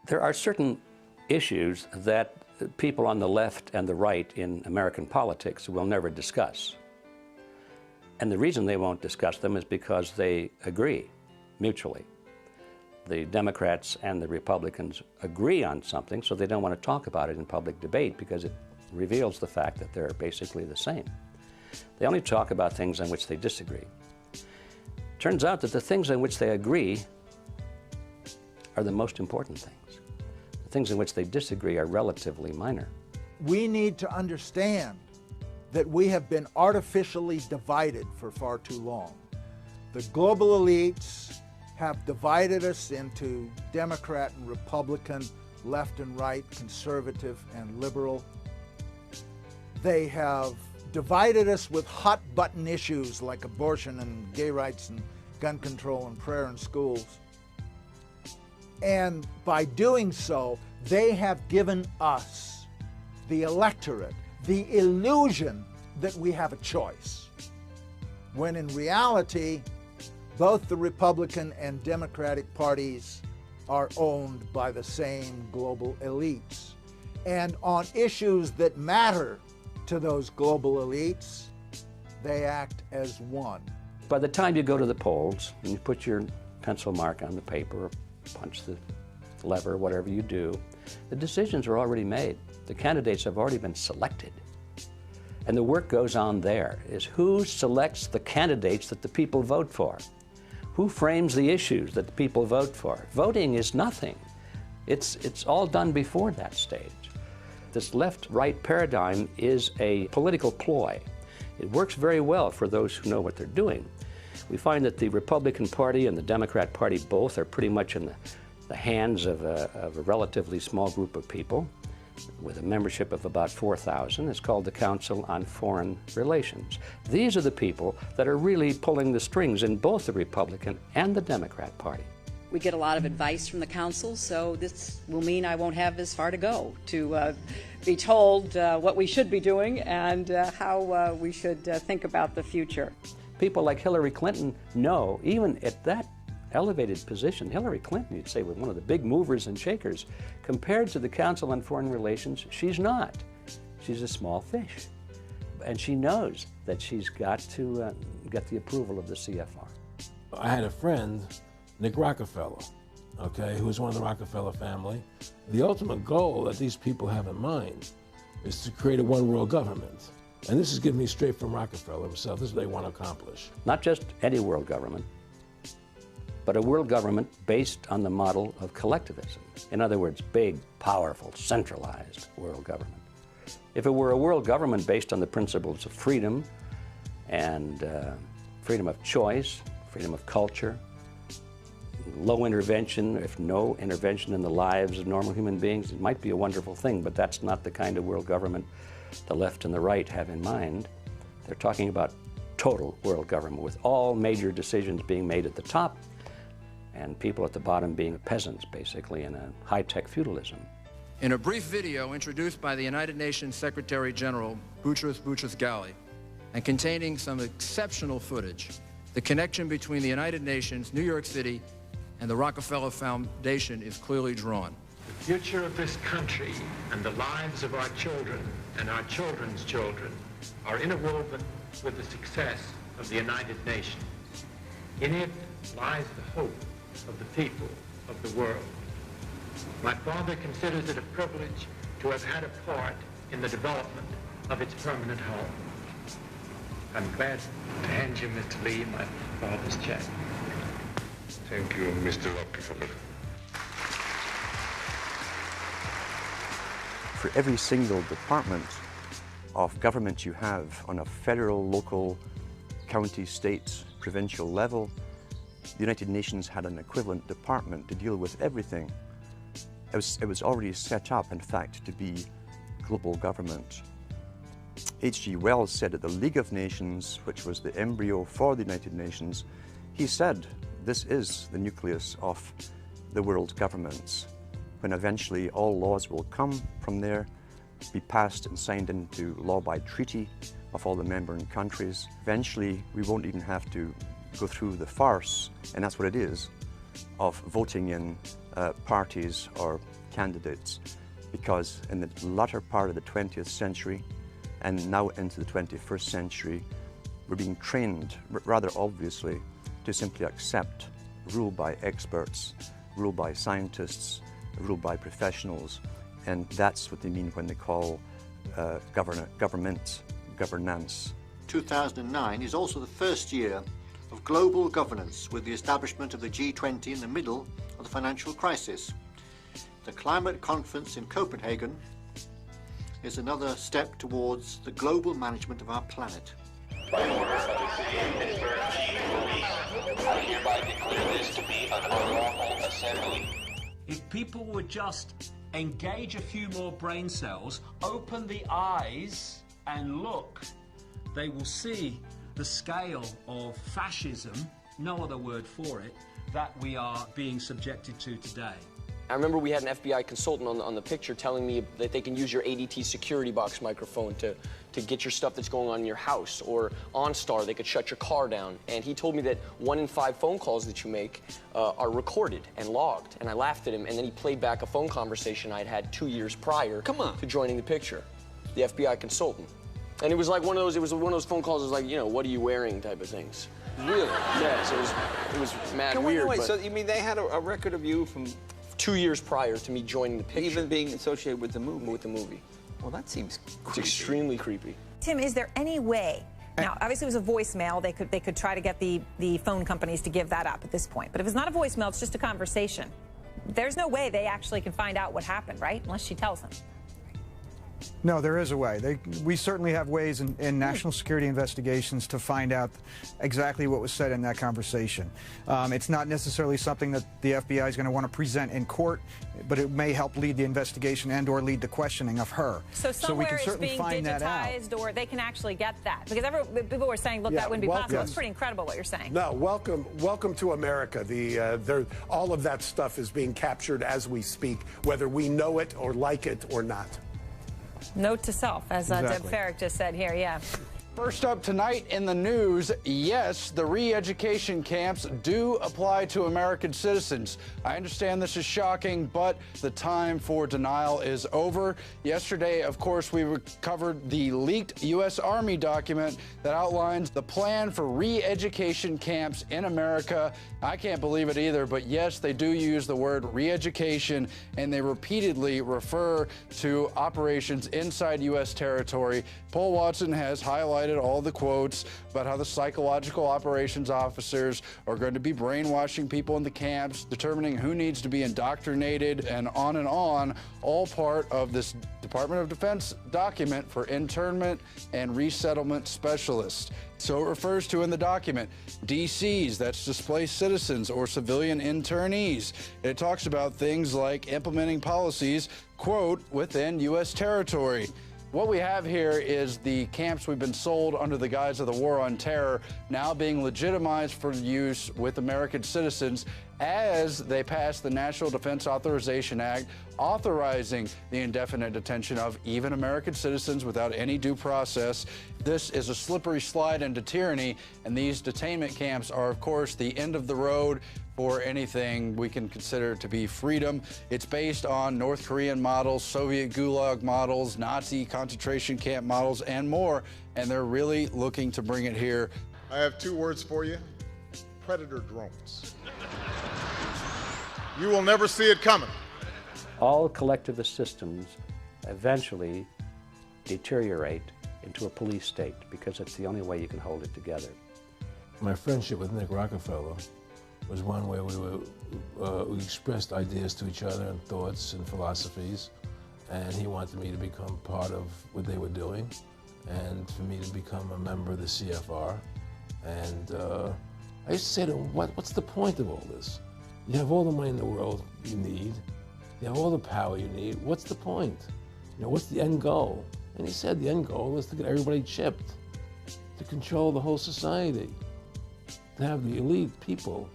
There are certain issues that people on the left and the right in American politics will never discuss. And the reason they won't discuss them is because they agree mutually. The Democrats and the Republicans agree on something, so they don't want to talk about it in public debate because it reveals the fact that they're basically the same. They only talk about things on which they disagree. Turns out that the things on which they agree are the most important things. The things in which they disagree are relatively minor. We need to understand that we have been artificially divided for far too long. The global elites have divided us into Democrat and Republican, left and right, conservative and liberal. They have divided us with hot-button issues like abortion and gay rights and gun control and prayer in schools. And by doing so, they have given us, the electorate, the illusion that we have a choice, when in reality, both the Republican and Democratic parties are owned by the same global elites. And on issues that matter to those global elites, they act as one. By the time you go to the polls and you put your pencil mark on the paper or punch the lever, whatever you do, the decisions are already made. The candidates have already been selected. And the work goes on there, is who selects the candidates that the people vote for? Who frames the issues that the people vote for? Voting is nothing. It's all done before that stage. This left-right paradigm is a political ploy. It works very well for those who know what they're doing. We find that the Republican Party and the Democrat Party both are pretty much in the hands of a relatively small group of people with a membership of about 4,000. It's called the Council on Foreign Relations. These are the people that are really pulling the strings in both the Republican and the Democrat Party. We get a lot of advice from the council, so this will mean I won't have as far to go to be told what we should be doing and how we should think about the future. People like Hillary Clinton know, even at that elevated position, Hillary Clinton, you'd say, was one of the big movers and shakers. Compared to the Council on Foreign Relations, she's not. She's a small fish. And she knows that she's got to get the approval of the CFR. I had a friend, Nick Rockefeller, okay, who was one of the Rockefeller family. The ultimate goal that these people have in mind is to create a one-world government. And this is given me straight from Rockefeller himself. This is what they want to accomplish. Not just any world government, but a world government based on the model of collectivism. In other words, big, powerful, centralized world government. If it were a world government based on the principles of freedom and freedom of choice, freedom of culture, low intervention, if no intervention in the lives of normal human beings, it might be a wonderful thing, but that's not the kind of world government the left and the right have in mind. They're talking about total world government with all major decisions being made at the top and people at the bottom being peasants, basically, in a high-tech feudalism. In a brief video introduced by the United Nations Secretary General Boutros Boutros-Ghali and containing some exceptional footage, the connection between the United Nations, New York City, and the Rockefeller Foundation is clearly drawn. The future of this country and the lives of our children and our children's children are interwoven with the success of the United Nations. In it lies the hope of the people of the world. My father considers it a privilege to have had a part in the development of its permanent home. I'm glad to hand you, Mr. Lee, my father's check. Thank you, Mr. Rockefeller. For every single department of government you have on a federal, local, county, state, provincial level, the United Nations had an equivalent department to deal with everything. It was already set up, in fact, to be global government. H.G. Wells said at the League of Nations, which was the embryo for the United Nations, he said, this is the nucleus of the world governments, when eventually all laws will come from there, be passed and signed into law by treaty of all the member countries. Eventually, we won't even have to go through the farce, and that's what it is, of voting in parties or candidates, because in the latter part of the 20th century and now into the 21st century, we're being trained, rather obviously, to simply accept rule by experts, rule by scientists, rule by professionals, and that's what they mean when they call governance. 2009 is also the first year of global governance, with the establishment of the G20 in the middle of the financial crisis. The climate conference in Copenhagen is another step towards the global management of our planet. By order of the City of Pittsburgh Chief of Police, I hereby declare this to be an unlawful assembly. If people would just engage a few more brain cells, open the eyes and look, they will see the scale of fascism, no other word for it, that we are being subjected to today. I remember we had an FBI consultant on the picture telling me that they can use your ADT security box microphone to get your stuff that's going on in your house, or OnStar, they could shut your ar down. And he told me that 1 in 5 phone calls that you make are recorded and logged. And I laughed at him, and then he played back a phone conversation I'd had 2 years prior to joining the picture, the FBI consultant. And it was like one of those phone calls, it was like, you know, what are you wearing type of things. Really? Yes, it was mad weird. Wait, so you mean they had a record of you from 2 years prior to me joining the picture. Even being associated with the movie? With the movie. Well, that seems creepy. It's extremely creepy. Tim, is there any way, now obviously it was a voicemail, they could try to get the phone companies to give that up at this point, but if it's not a voicemail, it's just a conversation. There's no way they actually can find out what happened, right? Unless she tells them. No, there is a way. We certainly have ways in national security investigations to find out exactly what was said in that conversation. It's not necessarily something that the FBI is going to want to present in court, but it may help lead the investigation and or lead the questioning of her. So somewhere it's being digitized, or they can actually get that. Because people were saying, look, that wouldn't be possible. Yes. It's pretty incredible what you're saying. No, welcome to America. All of that stuff is being captured as we speak, whether we know it or like it or not. Note to self, as Deb Farrick just said here, yeah. First up tonight in the news, yes, the re-education camps do apply to American citizens. I understand this is shocking, but the time for denial is over. Yesterday, of course, we covered the leaked U.S. Army document that outlines the plan for re-education camps in America. I can't believe it either, but yes, they do use the word re-education, and they repeatedly refer to operations inside U.S. territory. Paul Watson has highlighted all the quotes about how the psychological operations officers are going to be brainwashing people in the camps, determining who needs to be indoctrinated, and on, all part of this Department of Defense document for internment and resettlement specialists. So it refers to in the document DCs, that's displaced citizens or civilian internees. It talks about things like implementing policies, quote, within U.S. territory. What we have here is the camps we've been sold under the guise of the war on terror now being legitimized for use with American citizens as they pass the National Defense Authorization Act, authorizing the indefinite detention of even American citizens without any due process. This is a slippery slide into tyranny, and these detainment camps are, of course, the end of the road for anything we can consider to be freedom. It's based on North Korean models, Soviet Gulag models, Nazi concentration camp models, and more, and they're really looking to bring it here. I have 2 words for you: predator drones. You will never see it coming. All collectivist systems eventually deteriorate into a police state because it's the only way you can hold it together. My friendship with Nick Rockefeller was one where we expressed ideas to each other and thoughts and philosophies, and he wanted me to become part of what they were doing and for me to become a member of the CFR. And I used to say to him, what's the point of all this? You have all the money in the world you need. You have all the power you need. What's the point? You know, what's the end goal? And he said the end goal is to get everybody chipped, to control the whole society, to have the elite people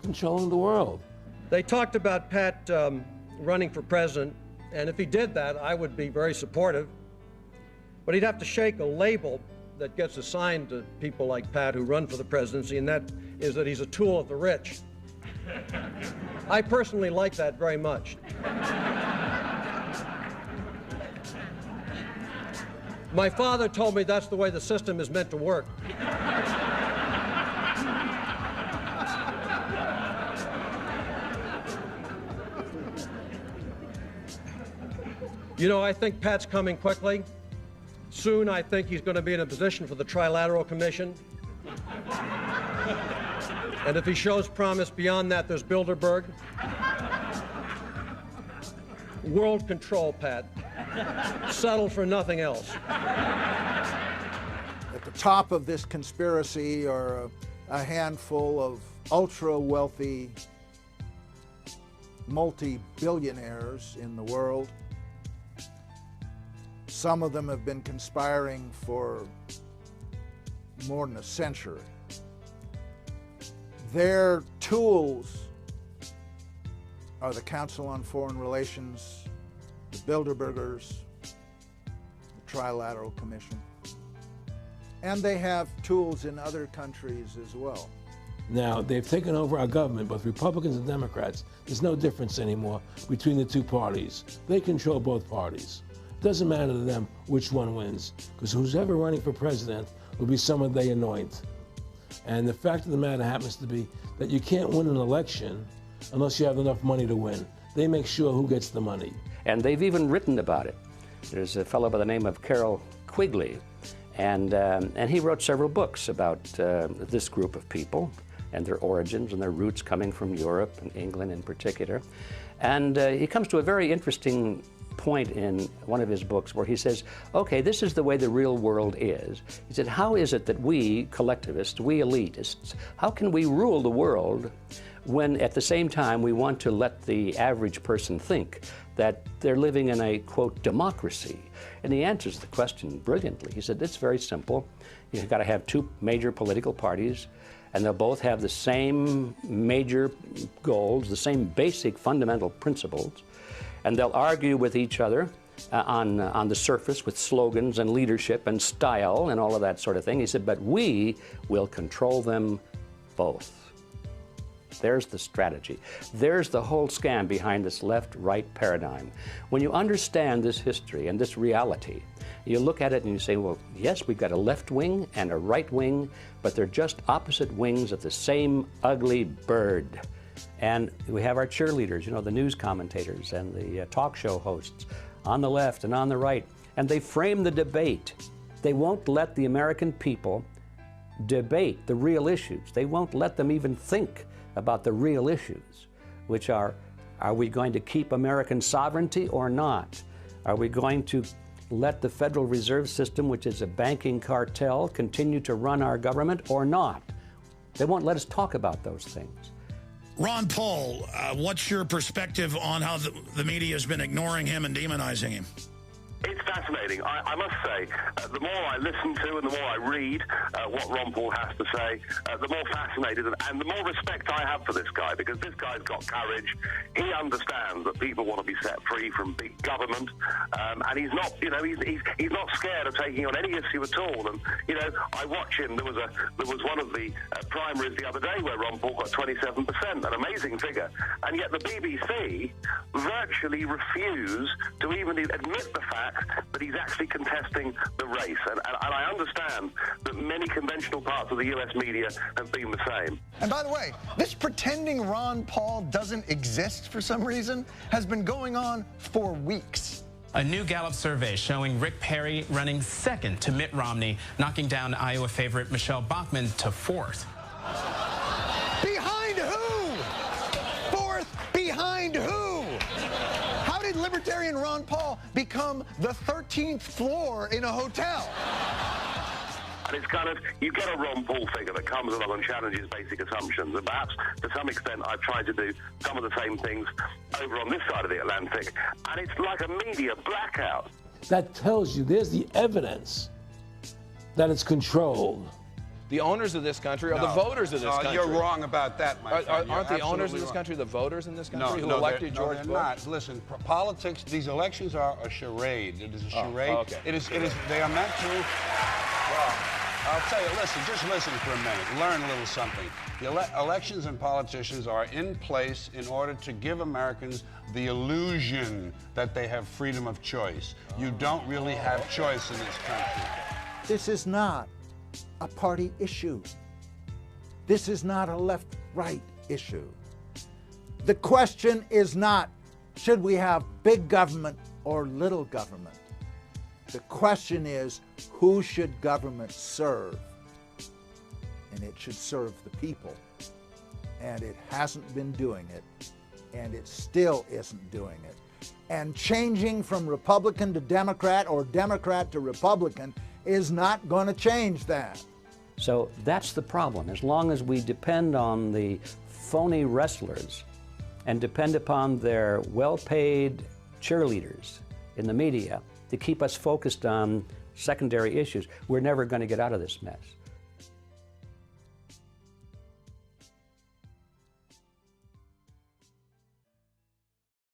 controlling the world. They talked about Pat running for president, and if he did that, I would be very supportive. But he'd have to shake a label that gets assigned to people like Pat who run for the presidency, and that is that he's a tool of the rich. I personally like that very much. My father told me that's the way the system is meant to work. You know, I think Pat's coming quickly. Soon, I think he's going to be in a position for the Trilateral Commission. And if he shows promise beyond that, there's Bilderberg. World control, Pat. Settle for nothing else. At the top of this conspiracy are a handful of ultra-wealthy multi-billionaires in the world. Some of them have been conspiring for more than a century. Their tools are the Council on Foreign Relations, the Bilderbergers, the Trilateral Commission, and they have tools in other countries as well. Now, they've taken over our government, both Republicans and Democrats. There's no difference anymore between the two parties. They control both parties. It doesn't matter to them which one wins, because who's ever running for president will be someone they anoint. And the fact of the matter happens to be that you can't win an election unless you have enough money to win. They make sure who gets the money. And they've even written about it. There's a fellow by the name of Carroll Quigley, and he wrote several books about this group of people and their origins and their roots coming from Europe and England in particular. And he comes to a very interesting point in one of his books where he says, okay, this is the way the real world is. He said, how is it that we collectivists, we elitists, how can we rule the world when at the same time we want to let the average person think that they're living in a, quote, democracy? And he answers the question brilliantly. He said, it's very simple. You've got to have two major political parties, and they'll both have the same major goals, the same basic fundamental principles, and they'll argue with each other on the surface with slogans and leadership and style and all of that sort of thing. He said, but we will control them both. There's the strategy. There's the whole scam behind this left-right paradigm. When you understand this history and this reality, you look at it and you say, well, yes, we've got a left wing and a right wing, but they're just opposite wings of the same ugly bird. And we have our cheerleaders, you know, the news commentators and the talk show hosts on the left and on the right, and they frame the debate. They won't let the American people debate the real issues. They won't let them even think about the real issues, which are we going to keep American sovereignty or not? Are we going to let the Federal Reserve System, which is a banking cartel, continue to run our government or not? They won't let us talk about those things. Ron Paul, what's your perspective on how the media has been ignoring him and demonizing him? It's fascinating. I must say, the more I listen to and the more I read what Ron Paul has to say, the more fascinated and the more respect I have for this guy, because this guy's got courage. He understands that people want to be set free from big government, and he's not, you know, he's not scared of taking on any issue at all. And you know, I watch him. There was one of the primaries the other day where Ron Paul got 27%, an amazing figure, and yet the BBC virtually refuse to even admit the fact that he's actually contesting the race. And I understand that many conventional parts of the US media have been the same. And by the way, this pretending Ron Paul doesn't exist for some reason has been going on for weeks. A new Gallup survey showing Rick Perry running second to Mitt Romney, knocking down Iowa favorite Michelle Bachmann to fourth. Behind who? Fourth behind who? How did Libertarian Ron Paul become the 13th floor in a hotel? And it's kind of, you get a Ron Paul figure that comes along and challenges basic assumptions. And perhaps, to some extent, I've tried to do some of the same things over on this side of the Atlantic. And it's like a media blackout. That tells you there's the evidence that it's controlled. The owners of this country are the voters of this country. You're wrong about that, my friend. Aren't the owners of this country the voters in this country who elected George Bush? No, they're not. Listen, politics, these elections are a charade. It is a charade. Oh, okay. It is, they are meant to... Well, I'll tell you, listen, just listen for a minute. Learn a little something. The elections and politicians are in place in order to give Americans the illusion that they have freedom of choice. You don't really have choice in this country. This is not a party issue. This is not a left-right issue. The question is not, should we have big government or little government? The question is, who should government serve? And it should serve the people. And it hasn't been doing it, and it still isn't doing it. And changing from Republican to Democrat or Democrat to Republican is not going to change that. So that's the problem. As long as we depend on the phony wrestlers and depend upon their well-paid cheerleaders in the media to keep us focused on secondary issues, we're never going to get out of this mess.